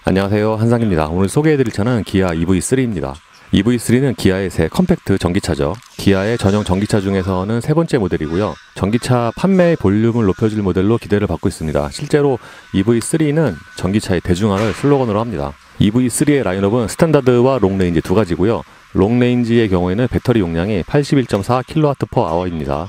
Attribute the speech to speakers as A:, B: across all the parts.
A: 안녕하세요, 한상입니다. 오늘 소개해드릴 차는 기아 EV3입니다. EV3는 기아의 새 컴팩트 전기차죠. 기아의 전용 전기차 중에서는 세 번째 모델이고요. 전기차 판매의 볼륨을 높여줄 모델로 기대를 받고 있습니다. 실제로 EV3는 전기차의 대중화를 슬로건으로 합니다. EV3의 라인업은 스탠다드와 롱레인지 두 가지고요. 롱레인지의 경우에는 배터리 용량이 81.4kWh/H입니다.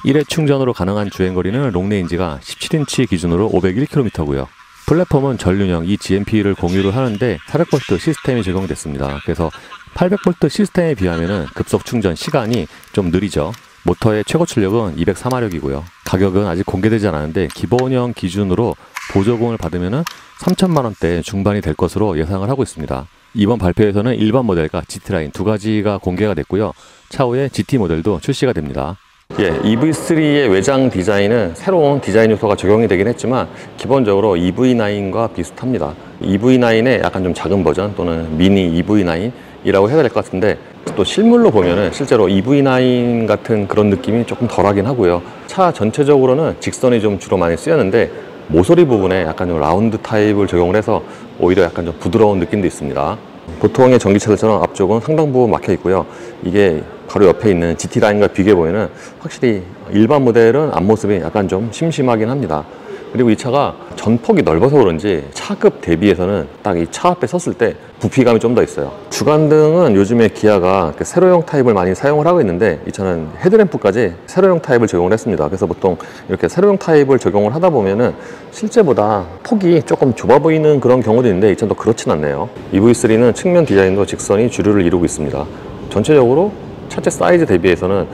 A: 1회 충전으로 가능한 주행거리는 롱레인지가 17인치 기준으로 501km고요. 플랫폼은 전륜형 eGMP를 공유를 하는데 400V 시스템이 적용됐습니다. 그래서 800V 시스템에 비하면 급속 충전 시간이 좀 느리죠. 모터의 최고 출력은 204마력이고요. 가격은 아직 공개되지 않았는데 기본형 기준으로 보조금을 받으면 3천만원대 중반이 될 것으로 예상을 하고 있습니다. 이번 발표에서는 일반 모델과 GT라인 두 가지가 공개가 됐고요. 차후에 GT 모델도 출시가 됩니다. EV3의 외장 디자인은 새로운 디자인 요소가 적용이 되긴 했지만 기본적으로 EV9과 비슷합니다. EV9의 약간 좀 작은 버전 또는 미니 EV9이라고 해야 될 것 같은데, 또 실물로 보면은 실제로 EV9 같은 그런 느낌이 조금 덜하긴 하고요. 차 전체적으로는 직선이 좀 주로 많이 쓰였는데 모서리 부분에 약간 좀 라운드 타입을 적용을 해서 오히려 약간 좀 부드러운 느낌도 있습니다. 보통의 전기차들처럼 앞쪽은 상당 부분 막혀 있고요. 이게 바로 옆에 있는 GT라인과 비교해 보면 확실히 일반 모델은 앞모습이 약간 좀 심심하긴 합니다. 그리고 이 차가 전폭이 넓어서 그런지 차급 대비해서는 딱 이 차 앞에 섰을 때 부피감이 좀 더 있어요. 주간등은 요즘에 기아가 세로형 타입을 많이 사용을 하고 있는데 이 차는 헤드램프까지 세로형 타입을 적용을 했습니다. 그래서 보통 이렇게 세로형 타입을 적용을 하다 보면은 실제보다 폭이 조금 좁아 보이는 그런 경우도 있는데 이 차도 그렇진 않네요. EV3는 측면 디자인도 직선이 주류를 이루고 있습니다. 전체적으로 차체 사이즈 대비해서는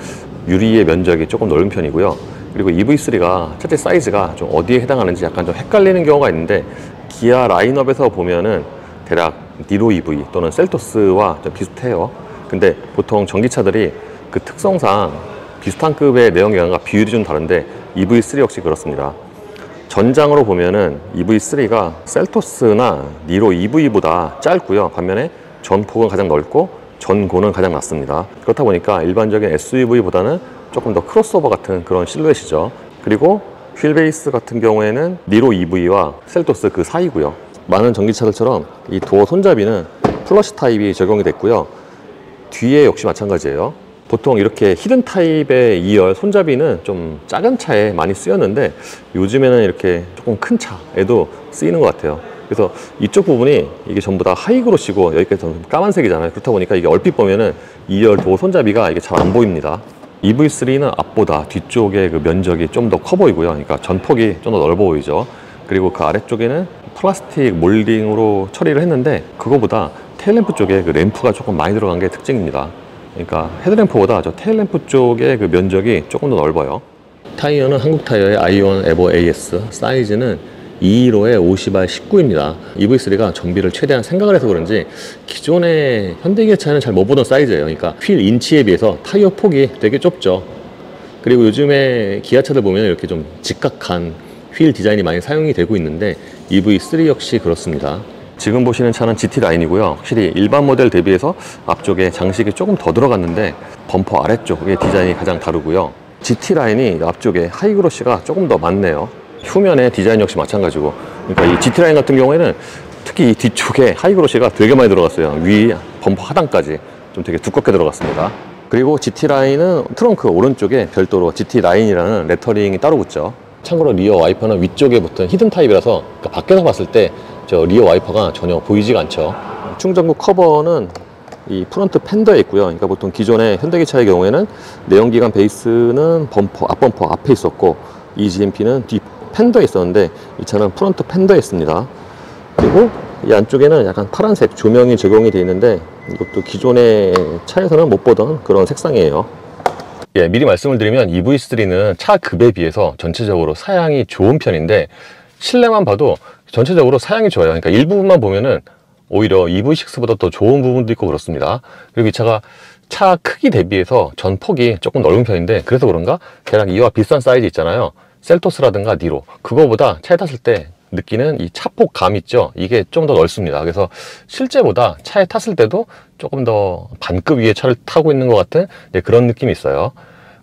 A: 유리의 면적이 조금 넓은 편이고요. 그리고 EV3가 차체 사이즈가 좀 어디에 해당하는지 약간 좀 헷갈리는 경우가 있는데, 기아 라인업에서 보면은 대략 니로 EV 또는 셀토스와 좀 비슷해요. 근데 보통 전기차들이 그 특성상 비슷한 급의 내연기관과 비율이 좀 다른데 EV3 역시 그렇습니다. 전장으로 보면은 EV3가 셀토스나 니로 EV보다 짧고요. 반면에 전폭은 가장 넓고 전고는 가장 낮습니다. 그렇다 보니까 일반적인 SUV보다는 조금 더 크로스오버 같은 그런 실루엣이죠. 그리고 휠베이스 같은 경우에는 니로 EV와 셀토스 그 사이고요. 많은 전기차들처럼 이 도어 손잡이는 플러시 타입이 적용이 됐고요. 뒤에 역시 마찬가지예요. 보통 이렇게 히든 타입의 2열 손잡이는 좀 작은 차에 많이 쓰였는데 요즘에는 이렇게 조금 큰 차에도 쓰이는 것 같아요. 그래서 이쪽 부분이 이게 전부 다 하이그로시고 여기까지 좀 까만색이잖아요. 그렇다 보니까 이게 얼핏 보면은 2열 도어 손잡이가 이게 잘 안 보입니다. EV3는 앞보다 뒤쪽에 그 면적이 좀 더 커 보이고요. 그러니까 전폭이 좀 더 넓어 보이죠. 그리고 그 아래쪽에는 플라스틱 몰딩으로 처리를 했는데 그거보다 테일램프 쪽에 그 램프가 조금 많이 들어간 게 특징입니다. 그러니까 헤드램프보다 저 테일램프 쪽의 그 면적이 조금 더 넓어요. 타이어는 한국 타이어의 아이온 에버 AS, 사이즈는 215에 50R19입니다. EV3가 정비를 최대한 생각을 해서 그런지 기존의 현대기아차는 잘 못 보던 사이즈예요. 그러니까 휠 인치에 비해서 타이어 폭이 되게 좁죠. 그리고 요즘에 기아차들 보면 이렇게 좀 직각한 휠 디자인이 많이 사용이 되고 있는데 EV3 역시 그렇습니다. 지금 보시는 차는 GT 라인이고요. 확실히 일반 모델 대비해서 앞쪽에 장식이 조금 더 들어갔는데 범퍼 아래쪽의 디자인이 가장 다르고요. GT 라인이 앞쪽에 하이그로시가 조금 더 많네요. 후면의 디자인 역시 마찬가지고, 그러니까 이 GT 라인 같은 경우에는 특히 이 뒤쪽에 하이그로시가 되게 많이 들어갔어요. 위 범퍼 하단까지 좀 되게 두껍게 들어갔습니다. 그리고 GT 라인은 트렁크 오른쪽에 별도로 GT 라인이라는 레터링이 따로 붙죠. 참고로 리어 와이퍼는 위쪽에 붙은 히든 타입이라서 그러니까 밖에서 봤을 때 저 리어 와이퍼가 전혀 보이지가 않죠. 충전구 커버는 이 프론트 팬더에 있고요. 그러니까 보통 기존의 현대기차의 경우에는 내연기관 베이스는 범퍼, 앞범퍼 앞에 있었고 eGMP는 뒤 팬더에 있었는데 이 차는 프론트 팬더에 있습니다. 그리고 이 안쪽에는 약간 파란색 조명이 적용이 되어 있는데 이것도 기존의 차에서는 못 보던 그런 색상이에요. 미리 말씀을 드리면 EV3는 차 급에 비해서 전체적으로 사양이 좋은 편인데 실내만 봐도 전체적으로 사양이 좋아요. 그러니까 일부분만 보면은 오히려 EV6보다 더 좋은 부분도 있고 그렇습니다. 그리고 이 차가 차 크기 대비해서 전폭이 조금 넓은 편인데 그래서 그런가 대략 이와 비슷한 사이즈 있잖아요. 셀토스라든가 니로, 그거보다 차에 탔을 때 느끼는 이 차폭 감 있죠. 이게 좀 더 넓습니다. 그래서 실제보다 차에 탔을 때도 조금 더 반급 위의 차를 타고 있는 것 같은 그런 느낌이 있어요.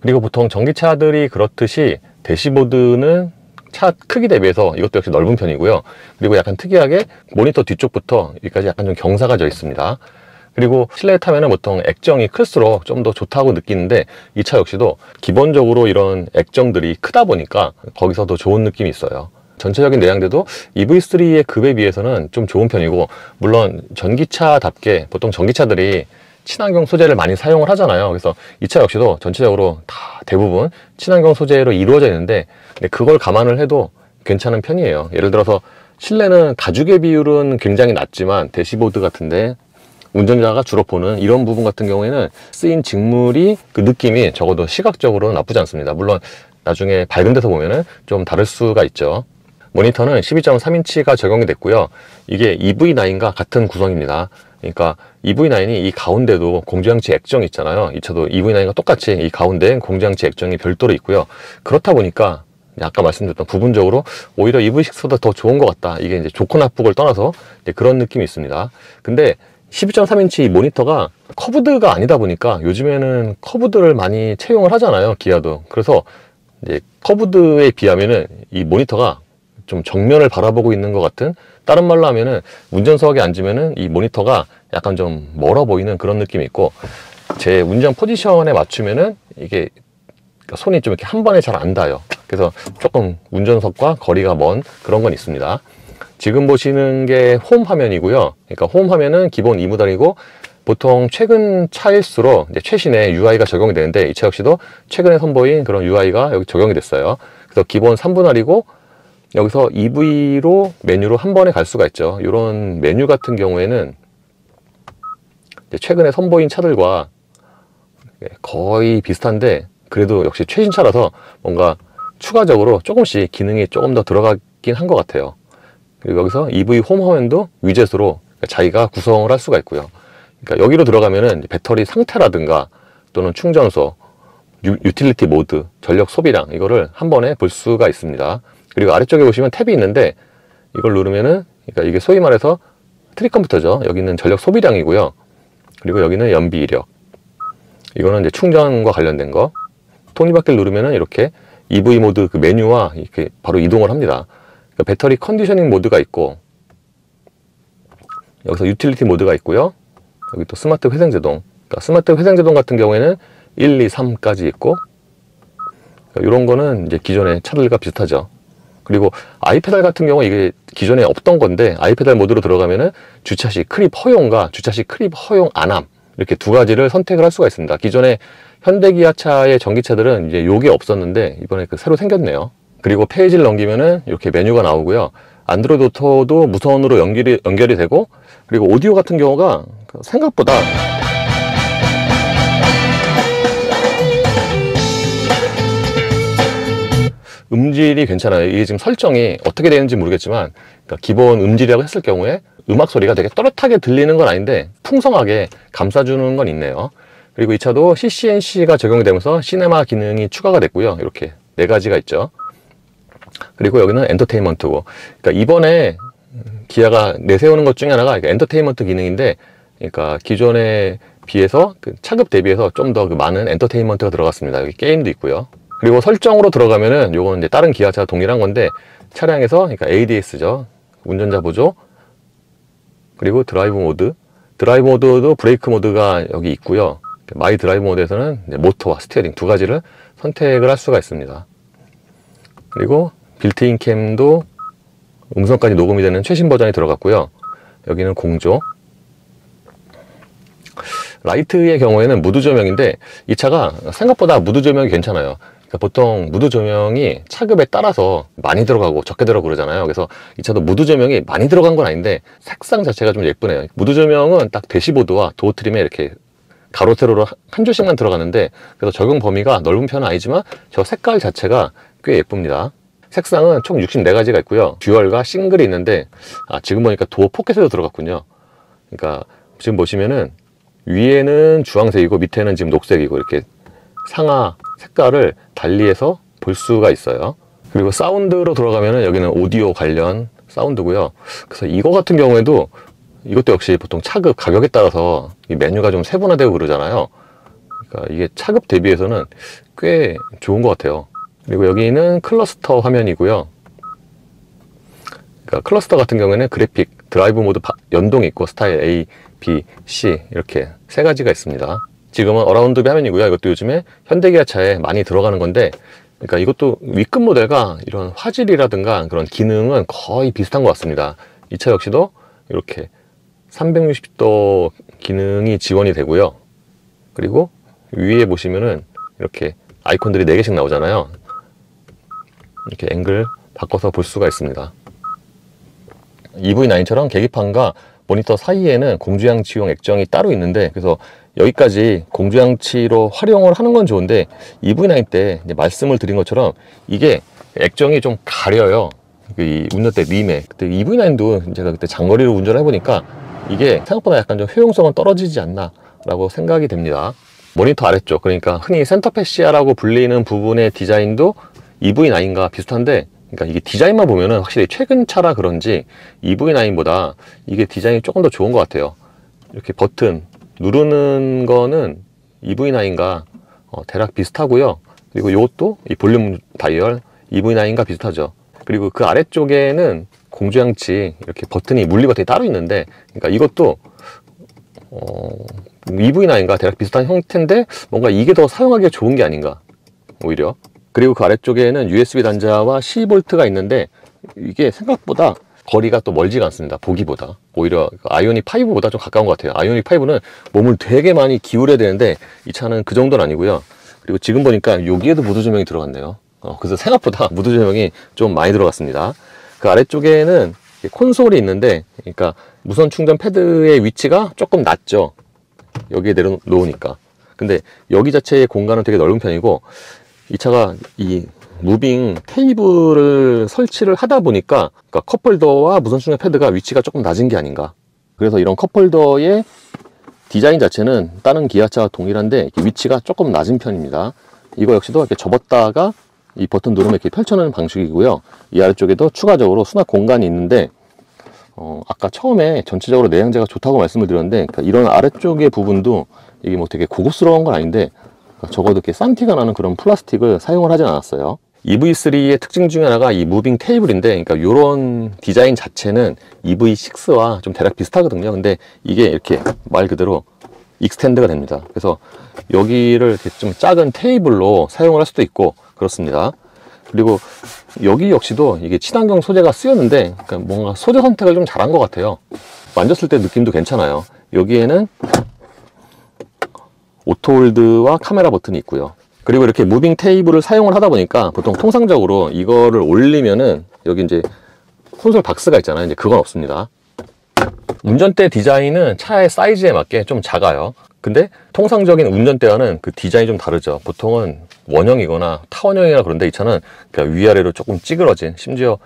A: 그리고 보통 전기차들이 그렇듯이 대시보드는
B: 차 크기 대비해서 이것도 역시 넓은 편이고요. 그리고 약간 특이하게 모니터 뒤쪽부터 여기까지 약간 좀 경사가 져 있습니다. 그리고 실내에 타면은 보통 액정이 클수록 좀 더 좋다고 느끼는데 이 차 역시도 기본적으로 이런 액정들이 크다 보니까 거기서 더 좋은 느낌이 있어요. 전체적인 내장돼도 EV3의 급에 비해서는 좀 좋은 편이고, 물론 전기차답게 보통 전기차들이 친환경 소재를 많이 사용을 하잖아요. 그래서 이 차 역시도 전체적으로 다 대부분 친환경 소재로 이루어져 있는데, 근데 그걸 감안을 해도 괜찮은 편이에요. 예를 들어서 실내는 가죽의 비율은 굉장히 낮지만 대시보드 같은데 운전자가 주로 보는 이런 부분 같은 경우에는 쓰인 직물이 그 느낌이 적어도 시각적으로는 나쁘지 않습니다. 물론 나중에 밝은 데서 보면은 좀 다를 수가 있죠. 모니터는 12.3인치가 적용이 됐고요. 이게 EV9과 같은 구성입니다. 그러니까 EV9이 이 가운데도 공조장치 액정이 있잖아요. 이 차도 EV9과 똑같이 이 가운데 공조장치 액정이 별도로 있고요. 그렇다 보니까 아까 말씀드렸던 부분적으로 오히려 EV6보다 더 좋은 것 같다. 이게 이제 좋고 나쁘고를 떠나서 그런 느낌이 있습니다. 근데 12.3인치 모니터가 커브드가 아니다 보니까 요즘에는 커브드를 많이 채용을 하잖아요, 기아도. 그래서 이제 커브드에 비하면은 이 모니터가 좀 정면을 바라보고 있는 것 같은, 다른 말로 하면은 운전석에 앉으면은 이 모니터가 약간 좀 멀어 보이는 그런 느낌이 있고, 제 운전 포지션에 맞추면은 이게 손이 좀 이렇게 한 번에 잘 안 닿아요. 그래서 조금 운전석과 거리가 먼 그런 건 있습니다. 지금 보시는 게 홈 화면이고요. 그러니까 홈 화면은 기본 2무단이고, 보통 최근 차일수록 이제 최신의 UI가 적용이 되는데 이 차 역시도 최근에 선보인 그런 UI가 여기 적용이 됐어요. 그래서 기본 3분할이고 여기서 EV로 메뉴로 한 번에 갈 수가 있죠. 이런 메뉴 같은 경우에는 이제 최근에 선보인 차들과 거의 비슷한데 그래도 역시 최신차라서 뭔가 추가적으로 조금씩 기능이 조금 더 들어가긴 한 것 같아요. 그리고 여기서 EV 홈 화면도 위젯으로 자기가 구성을 할 수가 있고요. 그러니까 여기로 들어가면은 배터리 상태라든가 또는 충전소, 유틸리티 모드, 전력 소비량 이거를 한 번에 볼 수가 있습니다. 그리고 아래쪽에 보시면 탭이 있는데 이걸 누르면은, 그러니까 이게 소위 말해서 트릭 컴퓨터죠. 여기는 전력 소비량이고요. 그리고 여기는 연비 이력. 이거는 이제 충전과 관련된 거. 톱니바퀴를 누르면은 이렇게 EV 모드 그 메뉴와 이렇게 바로 이동을 합니다. 배터리 컨디셔닝 모드가 있고, 여기서 유틸리티 모드가 있고요. 여기 또 스마트 회생제동. 그러니까 스마트 회생제동 같은 경우에는 1, 2, 3까지 있고, 그러니까 이런 거는 이제 기존의 차들과 비슷하죠. 그리고 아이페달 같은 경우 이게 기존에 없던 건데 아이페달 모드로 들어가면은 주차 시 크립 허용과 주차 시 크립 허용 안함, 이렇게 두 가지를 선택을 할 수가 있습니다. 기존에 현대기아차의 전기차들은 이제 요게 없었는데 이번에 새로 생겼네요. 그리고 페이지를 넘기면은 이렇게 메뉴가 나오고요. 안드로이드 오토도 무선으로 연결이 되고, 그리고 오디오 같은 경우가 생각보다 음질이 괜찮아요. 이게 지금 설정이 어떻게 되는지 모르겠지만, 그러니까 기본 음질이라고 했을 경우에 음악 소리가 되게 또렷하게 들리는 건 아닌데 풍성하게 감싸주는 건 있네요. 그리고 이 차도 CCNC가 적용이 되면서 시네마 기능이 추가가 됐고요. 이렇게 4가지가 있죠. 그리고 여기는 엔터테인먼트고, 그러니까 이번에 기아가 내세우는 것 중에 하나가 엔터테인먼트 기능인데, 그러니까 기존에 비해서 그 차급 대비해서 좀 더 많은 엔터테인먼트가 들어갔습니다. 여기 게임도 있고요. 그리고 설정으로 들어가면은 요거는 이제 다른 기아차와 동일한 건데, 차량에서 그러니까 ADS죠. 운전자 보조. 그리고 드라이브 모드도 브레이크 모드가 여기 있고요. 마이 드라이브 모드에서는 모터와 스티어링 두 가지를 선택을 할 수가 있습니다. 그리고 빌트인 캠도 음성까지 녹음이 되는 최신 버전이 들어갔고요. 여기는 공조. 라이트의 경우에는 무드 조명인데 이 차가 생각보다 무드 조명이 괜찮아요. 그러니까 보통 무드 조명이 차급에 따라서 많이 들어가고 적게 들어가고 그러잖아요. 그래서 이 차도 무드 조명이 많이 들어간 건 아닌데 색상 자체가 좀 예쁘네요. 무드 조명은 딱 대시보드와 도어 트림에 이렇게 가로 세로로 한 줄씩만 들어가는데, 그래서 적용 범위가 넓은 편은 아니지만 저 색깔 자체가 꽤 예쁩니다. 색상은 총 64가지가 있고요. 듀얼과 싱글이 있는데, 지금 보니까 도어 포켓에도 들어갔군요. 그러니까 지금 보시면은 위에는 주황색이고 밑에는 지금 녹색이고 이렇게 상하 색깔을 달리해서 볼 수가 있어요. 그리고 사운드로 들어가면은 여기는 오디오 관련 사운드고요. 그래서 이거 같은 경우에도 이것도 역시 보통 차급 가격에 따라서 이 메뉴가 좀 세분화되고 그러잖아요. 그러니까 이게 차급 대비해서는 꽤 좋은 것 같아요. 그리고 여기는 클러스터 화면이고요. 그러니까 클러스터 같은 경우에는 그래픽, 드라이브 모드 연동이 있고 스타일 A, B, C 이렇게 세 가지가 있습니다. 지금은 어라운드 화면이고요. 이것도 요즘에 현대기아차에 많이 들어가는 건데, 그러니까 이것도 위급 모델과 이런 화질이라든가 그런 기능은 거의 비슷한 것 같습니다. 이 차 역시도 이렇게 360도 기능이 지원이 되고요. 그리고 위에 보시면은 이렇게 아이콘들이 4개씩 나오잖아요. 이렇게 앵글 바꿔서 볼 수가 있습니다. EV9처럼 계기판과 모니터 사이에는 공조장치용 액정이 따로 있는데, 그래서 여기까지 공조장치로 활용을 하는 건 좋은데 EV9 때 이제 말씀을 드린 것처럼 이게 액정이 좀 가려요. 이 운전대 림에. 그때 EV9도 제가 그때 장거리로 운전을 해보니까 이게 생각보다 약간 좀 효용성은 떨어지지 않나 라고 생각이 됩니다. 모니터 아래쪽, 그러니까 흔히 센터 패시아라고 불리는 부분의 디자인도 EV9과 비슷한데, 그러니까 이게 디자인만 보면은 확실히 최근 차라 그런지 EV9보다 이게 디자인이 조금 더 좋은 것 같아요. 이렇게 버튼 누르는 거는 EV9과 대략 비슷하고요. 그리고 이것도 이 볼륨 다이얼 EV9과 비슷하죠. 그리고 그 아래쪽에는 공조장치 이렇게 버튼이 물리 버튼이 따로 있는데, 그러니까 이것도 EV9과 대략 비슷한 형태인데 뭔가 이게 더 사용하기가 좋은 게 아닌가 오히려. 그리고 그 아래쪽에는 USB 단자와 12V가 있는데 이게 생각보다 거리가 또 멀지가 않습니다. 보기보다 오히려 아이오닉 5보다 좀 가까운 것 같아요. 아이오닉 5는 몸을 되게 많이 기울여야 되는데 이 차는 그 정도는 아니고요. 그리고 지금 보니까 여기에도 무드 조명이 들어갔네요. 그래서 생각보다 무드 조명이 좀 많이 들어갔습니다. 그 아래쪽에는 콘솔이 있는데, 그러니까 무선 충전 패드의 위치가 조금 낮죠. 여기에 내려놓으니까. 근데 여기 자체의 공간은 되게 넓은 편이고, 이 차가 이 무빙 테이블을 설치를 하다 보니까, 그러니까 컵홀더와 무선 충전 패드가 위치가 조금 낮은 게 아닌가. 그래서 이런 컵홀더의 디자인 자체는 다른 기아차와 동일한데 위치가 조금 낮은 편입니다. 이거 역시도 이렇게 접었다가 이 버튼 누르면 이렇게 펼쳐놓는 방식이고요. 이 아래쪽에도 추가적으로 수납 공간이 있는데, 아까 처음에 전체적으로 내장재가 좋다고 말씀을 드렸는데, 그러니까 이런 아래쪽의 부분도 이게 뭐 되게 고급스러운 건 아닌데, 그러니까 적어도 이렇게 싼티가 나는 그런 플라스틱을 사용을 하진 않았어요. EV3의 특징 중에 하나가 이 무빙 테이블인데, 그러니까 이런 디자인 자체는 EV6와 좀 대략 비슷하거든요. 근데 이게 이렇게 말 그대로 익스텐드가 됩니다. 그래서 여기를 이렇게 좀 작은 테이블로 사용을 할 수도 있고 그렇습니다. 그리고 여기 역시도 이게 친환경 소재가 쓰였는데, 그러니까 뭔가 소재 선택을 좀 잘한 것 같아요. 만졌을 때 느낌도 괜찮아요. 여기에는 오토홀드와 카메라 버튼이 있고요. 그리고 이렇게 무빙 테이블을 사용을 하다 보니까 보통 통상적으로 이거를 올리면은 여기 이제 콘솔 박스가 있잖아요. 이제 그건 없습니다. 운전대 디자인은 차의 사이즈에 맞게 좀 작아요. 근데 통상적인 운전대와는 그 디자인이 좀 다르죠. 보통은 원형이거나 타원형이나 그런데 이 차는 그러니까 위아래로 조금 찌그러진, 심지어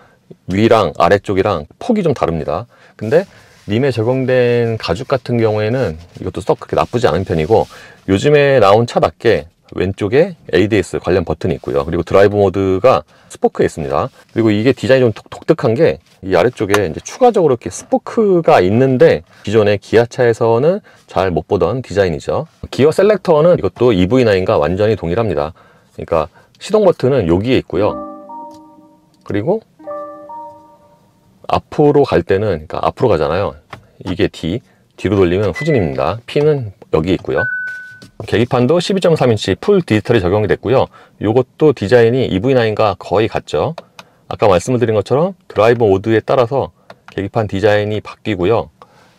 B: 위랑 아래쪽이랑 폭이 좀 다릅니다. 근데 림에 적용된 가죽 같은 경우에는 이것도 썩 그렇게 나쁘지 않은 편이고, 요즘에 나온 차답게 왼쪽에 ADS 관련 버튼이 있고요. 그리고 드라이브 모드가 스포크에 있습니다. 그리고 이게 디자인이 좀 독특한 게 이 아래쪽에 이제 추가적으로 이렇게 스포크가 있는데, 기존의 기아차에서는 잘 못 보던 디자인이죠. 기어 셀렉터는 이것도 EV9과 완전히 동일합니다. 그러니까 시동 버튼은 여기에 있고요. 그리고 앞으로 갈 때는, 그러니까 앞으로 가잖아요. 이게 D, 뒤로 돌리면 후진입니다. P는 여기 있고요. 계기판도 12.3인치 풀 디지털이 적용이 됐고요. 이것도 디자인이 EV9과 거의 같죠. 아까 말씀을 드린 것처럼 드라이브 모드에 따라서 계기판 디자인이 바뀌고요.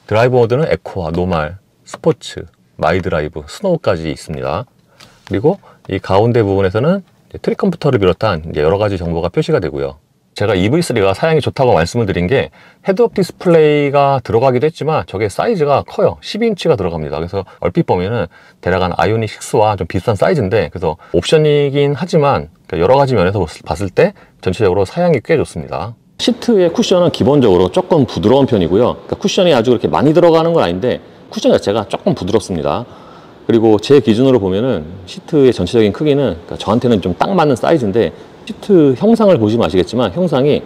B: 드라이브 모드는 에코와 노말, 스포츠, 마이 드라이브, 스노우까지 있습니다. 그리고 이 가운데 부분에서는 트릭 컴퓨터를 비롯한 여러 가지 정보가 표시가 되고요. 제가 EV3가 사양이 좋다고 말씀을 드린 게 헤드업 디스플레이가 들어가기도 했지만 저게 사이즈가 커요. 12인치가 들어갑니다. 그래서 얼핏 보면은 대략 한 아이오닉 6와 좀 비슷한 사이즈인데, 그래서 옵션이긴 하지만 여러 가지 면에서 봤을 때 전체적으로 사양이 꽤 좋습니다. 시트의 쿠션은 기본적으로 조금 부드러운 편이고요. 그러니까 쿠션이 아주 그렇게 많이 들어가는 건 아닌데 쿠션 자체가 조금 부드럽습니다. 그리고 제 기준으로 보면은 시트의 전체적인 크기는, 그러니까 저한테는 좀 딱 맞는 사이즈인데, 시트 형상을 보시면 아시겠지만 형상이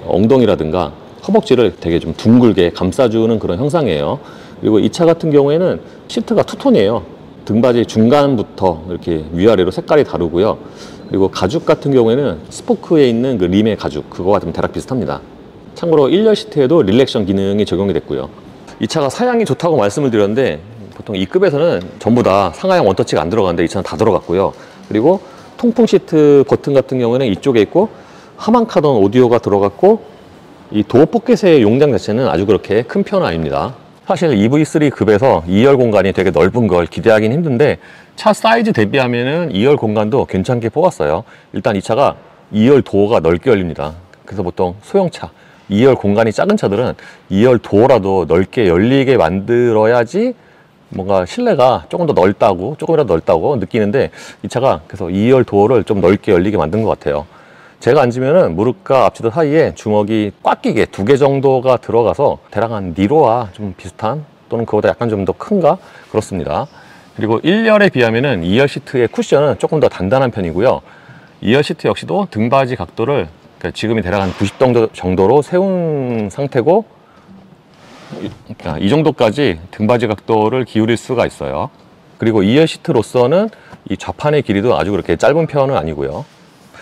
B: 엉덩이라든가 허벅지를 되게 좀 둥글게 감싸주는 그런 형상이에요. 그리고 이 차 같은 경우에는 시트가 투톤이에요. 등받이 중간부터 이렇게 위아래로 색깔이 다르고요. 그리고 가죽 같은 경우에는 스포크에 있는 그 림의 가죽, 그거와 좀 대략 비슷합니다. 참고로 1열 시트에도 릴렉션 기능이 적용이 됐고요. 이 차가 사양이 좋다고 말씀을 드렸는데 보통 이 급에서는 전부 다 상하향 원터치가 안 들어가는데 이 차는 다 들어갔고요. 그리고 통풍 시트 버튼 같은 경우에는 이쪽에 있고 하만 카던 오디오가 들어갔고 이 도어 포켓의 용량 자체는 아주 그렇게 큰 편은 아닙니다. 사실 EV3 급에서 2열 공간이 되게 넓은 걸 기대하긴 힘든데 차 사이즈 대비하면은 2열 공간도 괜찮게 뽑았어요. 일단 이 차가 2열 도어가 넓게 열립니다. 그래서 보통 소형차 2열 공간이 작은 차들은 2열 도어라도 넓게 열리게 만들어야지 뭔가 실내가 조금이라도 넓다고 느끼는데 이 차가 그래서 2열 도어를 좀 넓게 열리게 만든 것 같아요. 제가 앉으면은 무릎과 앞치도 사이에 주먹이 꽉 끼게 2개 정도가 들어가서 대략 한 니로와 좀 비슷한 또는 그보다 약간 좀 더 큰가 그렇습니다. 그리고 1열에 비하면은 2열 시트의 쿠션은 조금 더 단단한 편이고요. 2열 시트 역시도 등받이 각도를 지금이 대략 한 90도 정도로 세운 상태고 이 정도까지 등받이 각도를 기울일 수가 있어요. 그리고 2열 시트로서는 이 좌판의 길이도 아주 그렇게 짧은 편은 아니고요.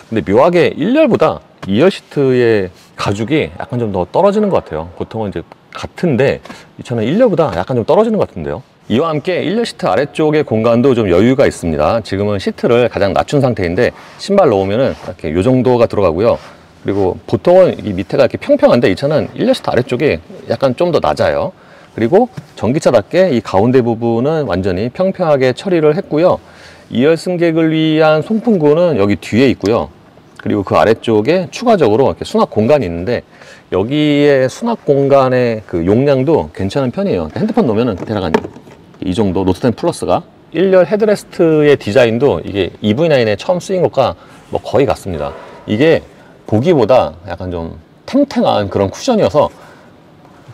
B: 근데 묘하게 1열보다 2열 시트의 가죽이 약간 좀 더 떨어지는 것 같아요. 보통은 이제 같은데 이 차는 1열보다 약간 좀 떨어지는 것 같은데요. 이와 함께 1열 시트 아래쪽의 공간도 좀 여유가 있습니다. 지금은 시트를 가장 낮춘 상태인데 신발 넣으면은 이렇게 요 정도가 들어가고요. 그리고 보통은 이 밑에가 이렇게 평평한데 이 차는 1열 시트 아래쪽이 약간 좀 더 낮아요. 그리고 전기차답게 이 가운데 부분은 완전히 평평하게 처리를 했고요. 2열 승객을 위한 송풍구는 여기 뒤에 있고요. 그리고 그 아래쪽에 추가적으로 이렇게 수납 공간이 있는데 여기에 수납 공간의 그 용량도 괜찮은 편이에요. 핸드폰 넣으면 대략 한 이 정도 노트10 플러스가 1열 헤드레스트의 디자인도 이게 EV9에 처음 쓰인 것과 뭐 거의 같습니다. 이게 보기보다 약간 좀 탱탱한 그런 쿠션이어서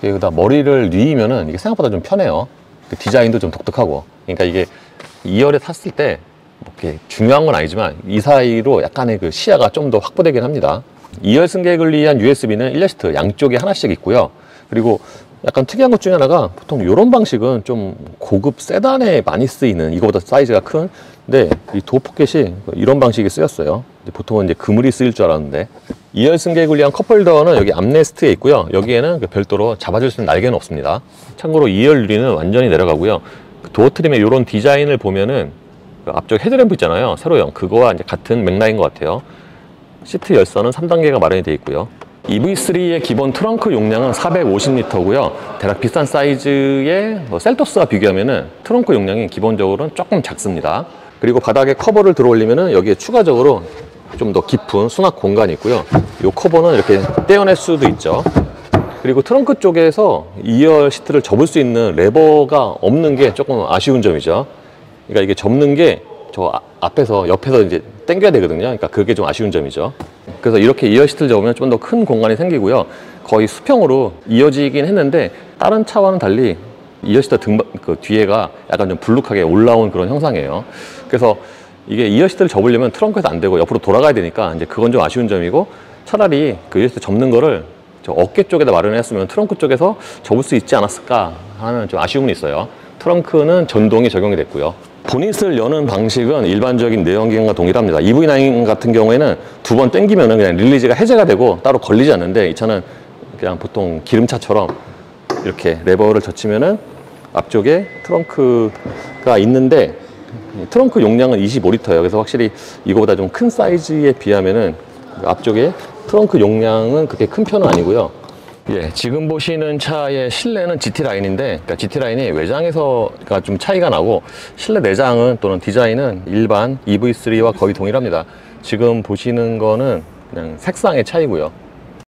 B: 여기다 머리를 뉘면은 이게 생각보다 좀 편해요. 디자인도 좀 독특하고. 그러니까 이게 2열에 탔을 때 뭐 이렇게 중요한 건 아니지만 이 사이로 약간의 그 시야가 좀 더 확보되긴 합니다. 2열 승객을 위한 USB는 1열 시트 양쪽에 하나씩 있고요. 그리고 약간 특이한 것 중에 하나가 보통 이런 방식은 좀 고급 세단에 많이 쓰이는 이거보다 사이즈가 큰 근데 이 도어 포켓이 이런 방식이 쓰였어요. 보통은 이제 그물이 쓰일 줄 알았는데 2열 승객을 위한 컵홀더는 여기 암레스트에 있고요. 여기에는 별도로 잡아줄 수 있는 날개는 없습니다. 참고로 2열 유리는 완전히 내려가고요. 도어 트림의 이런 디자인을 보면은 그 앞쪽 헤드램프 있잖아요. 세로형 그거와 이제 같은 맥락인 것 같아요. 시트 열선은 3단계가 마련이 되어 있고요. EV3의 기본 트렁크 용량은 450리터고요. 대략 비싼 사이즈의 셀토스와 비교하면은 트렁크 용량이 기본적으로는 조금 작습니다. 그리고 바닥에 커버를 들어 올리면은 여기에 추가적으로 좀 더 깊은 수납 공간이 있고요. 이 커버는 이렇게 떼어낼 수도 있죠. 그리고 트렁크 쪽에서 2열 시트를 접을 수 있는 레버가 없는 게 조금 아쉬운 점이죠. 그러니까 이게 접는 게 저 앞에서 옆에서 이제 당겨야 되거든요. 그러니까 그게 좀 아쉬운 점이죠. 그래서 이렇게 2열 시트를 접으면 좀 더 큰 공간이 생기고요. 거의 수평으로 이어지긴 했는데 다른 차와는 달리 2열 시트 그 뒤에가 약간 좀 불룩하게 올라온 그런 형상이에요. 그래서 이게 2열 시트를 접으려면 트렁크에서 안 되고 옆으로 돌아가야 되니까 이제 그건 좀 아쉬운 점이고 차라리 그 2열 시트 접는 거를 저 어깨 쪽에다 마련했으면 트렁크 쪽에서 접을 수 있지 않았을까 하는 좀 아쉬움은 있어요. 트렁크는 전동이 적용이 됐고요. 보닛을 여는 방식은 일반적인 내연기관과 동일합니다. EV9 같은 경우에는 두 번 당기면은 그냥 릴리즈가 해제가 되고 따로 걸리지 않는데 이 차는 그냥 보통 기름차처럼 이렇게 레버를 젖히면은 앞쪽에 트렁크가 있는데 트렁크 용량은 25리터예요. 그래서 확실히 이거보다 좀 큰 사이즈에 비하면은 앞쪽에 트렁크 용량은 그렇게 큰 편은 아니고요. 예, 지금 보시는 차의 실내는 GT라인인데, 그러니까 GT라인이 외장에서가 좀 차이가 나고, 실내 내장은 또는 디자인은 일반 EV3와 거의 동일합니다. 지금 보시는 거는 그냥 색상의 차이고요.